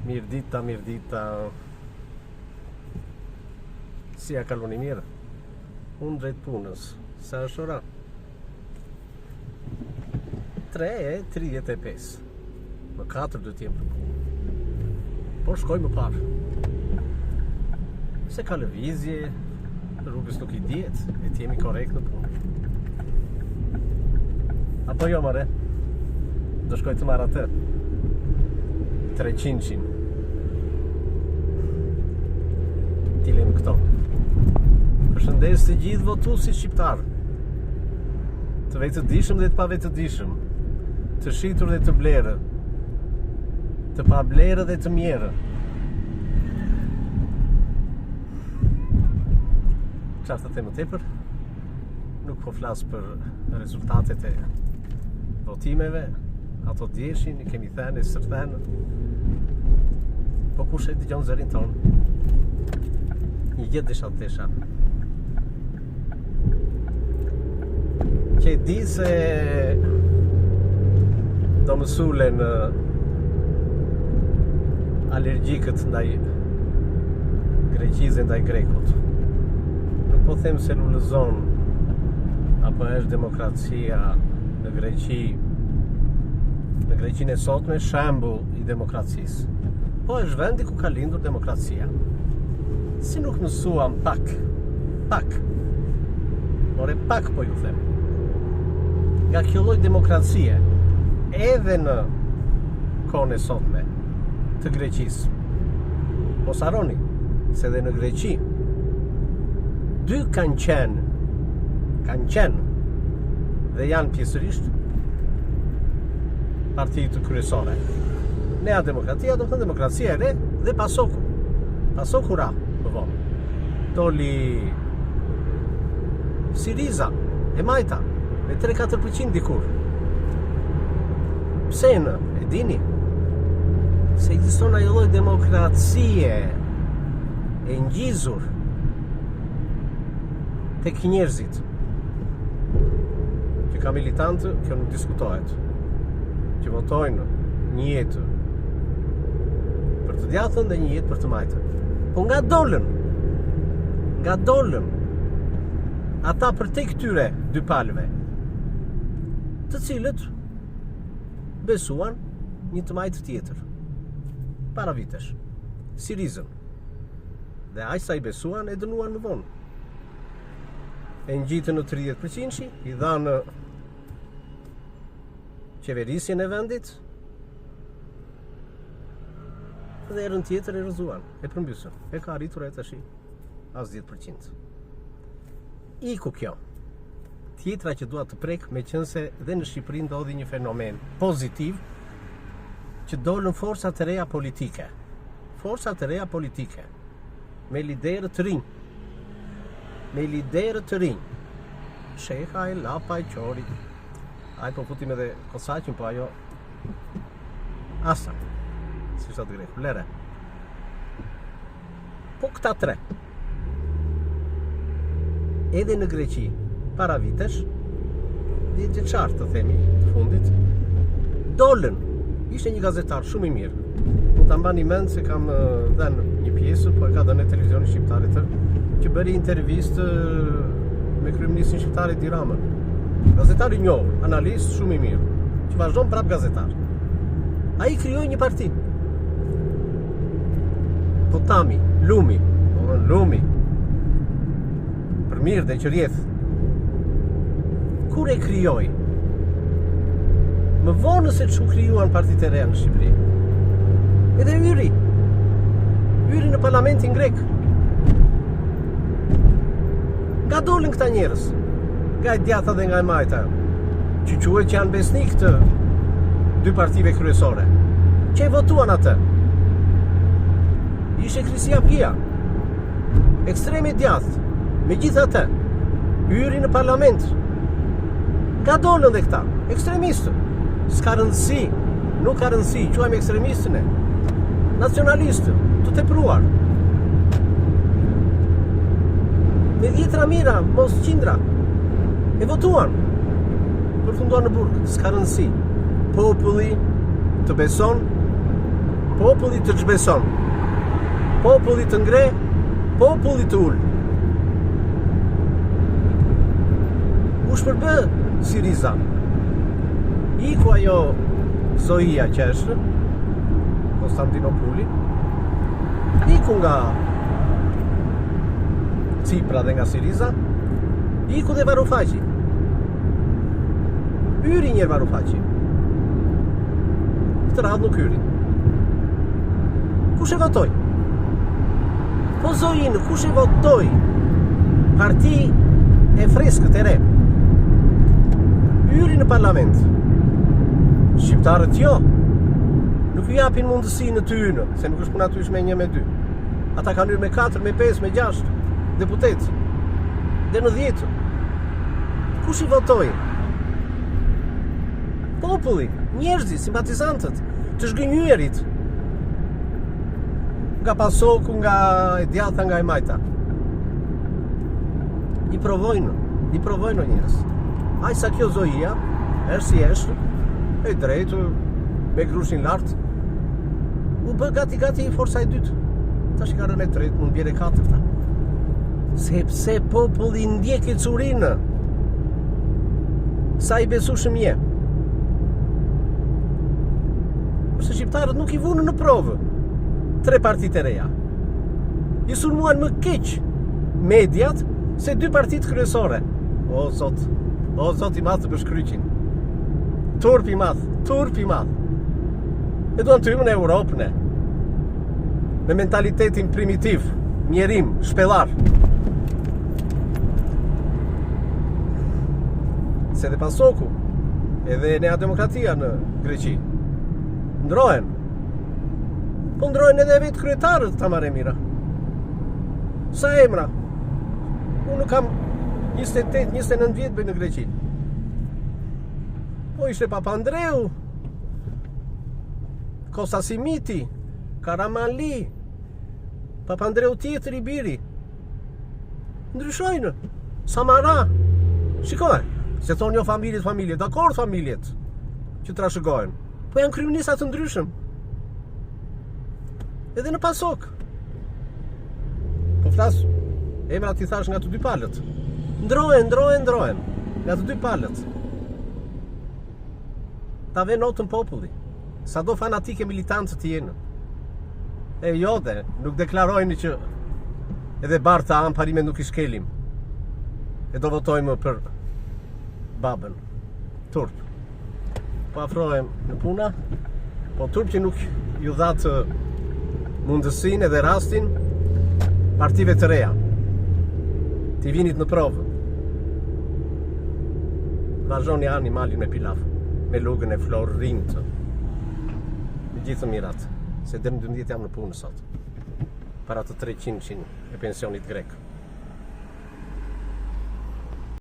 Mirdita. Si ja kaloni mirë? Unë drejt punës. Sa është ora? 3:35. Më 4 do t'jem për punë. Por shkoj më parë. Se ka lëvizje, rrugës nuk I dihet, e t'jemi korrekt në punë. Apo jo, more? Do shkoj të marr atë 300-shin. Tilem këto. Përshëndes të gjithë votuesit shqiptar. Të vetëdijshëm dhe të pavetëdijshëm. Të shitur dhe të blerë. Të pablerë dhe të mjerë. Çfarë të them më tepër? Nuk po flas për rezultatet e votimeve. Ato djeshin, I kemi thënë, sërthënë. Po kush e dëgjon zërin ton? Një jetë desha të tesha. Që di se do më sulen alergjikët ndaj Greqisë ndaj grekut. Nuk po them se lullëzon apo është demokracia në Greqi. Në Greqinë e sotme shembull I demokracisë. Po është vendi ku ka lindur demokracia. Si nuk mësuam pak. Ore pak po ju them. Nga kjo lloj demokracie, edhe në kohën e sotme të Greqisë. Mos harroni se edhe në Greqi dy kanë qenë dhe janë pjesërisht partitë kryesore. Nea Demokratia do të thënë demokracia e re dhe Pasoku. Pasoku ra më vonë. Doli Siriza e Majta me 3-4% dikur. Pse në? E dini? Se ekziston ajo lloj demokracie e ngjizur tek njerëzit. Që ka militantë, kjo nuk diskutohet. Që votojnë një jetë për të djathtën dhe një jetë për të majtën. Po nga dolën ata për te këtyre dy palëve, të cilët besuan një të majtë tjetër para vitesh, Sirizën. Dhe aq sa I besuan e dënuan më vonë. E ngjitën në 30%, I dhanë qeverisjen e vendit dhe erën tjetër e rrëzuan, e përmbysën, e ka arritur e tash as 10%. Iku kjo. Tjetra që dua të prek, meqense dhe në Shqipëri ndodhi një fenomen pozitiv që dolën forca të reja politike. Forca të reja politike me liderë të rinj. Sheha e Lapa e Qorit. Ai po futim edhe Kosaqin, po ajo asa. Si sa të greku, lere. Po këta tre. Edhe në Greqi, para vitesh, dhe të qartë të themi të fundit, dolën. Ishte një gazetar shumë I mirë. Mund ta mbani mend se kam dhënë një pjesë, po e ka dhënë televizioni shqiptar që bëri intervistë me kryeministin shqiptar Edi Ramën. Gazetar I njohur, analist shumë I mirë, që vazhdon prap gazetar. Ai krijoi një parti. Potami, Lumi. Për mirë dhe që rjeth. Kur e krijoi? Më vonë se çu krijuan partitë e reja në Shqipëri. Edhe hyri në parlamentin grek. Nga dolën këta njerëz, nga e djatha dhe nga e majta, që quhet që janë besnik të dy partive kryesore, që e votuan atë. Ishte Krisia Pia, ekstremi djathtë, me gjithë atë, hyri në parlament. Nga dolën dhe këta, ekstremistë. S'ka rëndësi, nuk ka rëndësi, quajmë ekstremistën e nacionalistë, të tepruar. Me 10 mira, mos qindra, e votuan, përfunduan në burg, s'ka rëndësi. Populli të beson, po populli të zhbeson, populli të ngre, populli të ul. U shpërbë Siriza. Iku ajo Zoia që është Konstantinopoli. Iku nga Cipra dhe nga Siriza. Iku dhe Varoufaqi. Hyri njerë Varoufaqi. Këtë radhë nuk hyri. Kush e votoi? Po Zoinë, kush e votoi? Parti e freskët e re. Hyri në parlament. Shqiptarët jo. Nuk ju japin mundësi në tyne, se nuk është puna tysh me 1 me 2. Ata kanë hyrë me 4, me 5, me 6 deputet. Dhe në 10. Kush i votoi? Populli, njerëzi, simpatizantët, të zhgënjyerit. Nga Pasoku, nga e djatha, nga e majta. I provojnë njerëz. Aj sa kjo Zoia, është si është, e drejtë, me grushin lartë, u bë gati forca e dytë. Tash ka rënë e tretë, mund bjerë e 4. Sepse populli ndjek e curinë. Sa i besueshëm je. Kurse shqiptarët nuk i vunën në provë 3 partitë e reja. I sulmuan më keq mediat se 2 partitë kryesore. O zot i madh të bashkryqin. Turp i madh. E duan të hymë në Europë, ne. Me mentalitetin primitiv, mjerim, shpellar. Se dhe Pasoku, edhe Nea Demokratia në Greqi, ndrohen. Po ndrohen edhe vetë kryetarët ta marrë mira. Sa emra? Unë kam 28-29 vjetë bëj në Greqi. Po ishte Papandreou, Kosta Simiti, Karamanli, Papandreou tjetër i biri. Ndryshojnë. Samara. Shikoj, se thonë jo familjet, dakord familjet që trashëgojnë. Po janë kryeminista të ndryshëm. Edhe në Pasok. Po flas emrat i thash nga të 2 palët. Ndrohen nga të 2 palët. Ta ve notën populli. Sa do fanatike militantë të jenë. E jo dhe, nuk deklarojnë që edhe Barta anë parime nuk i shkelim. E do votojmë për babën. Turp. Po afrohem në puna, po turp që nuk ju dhatë mundësin edhe rastin partive të reja. Ti vinit në provë. Vazhdoni animalin me pilaf, me lugën e Florintë. Me gjithë mirat, se dërmë 12 jam në punë sot. Para të 300 e pensionit grek.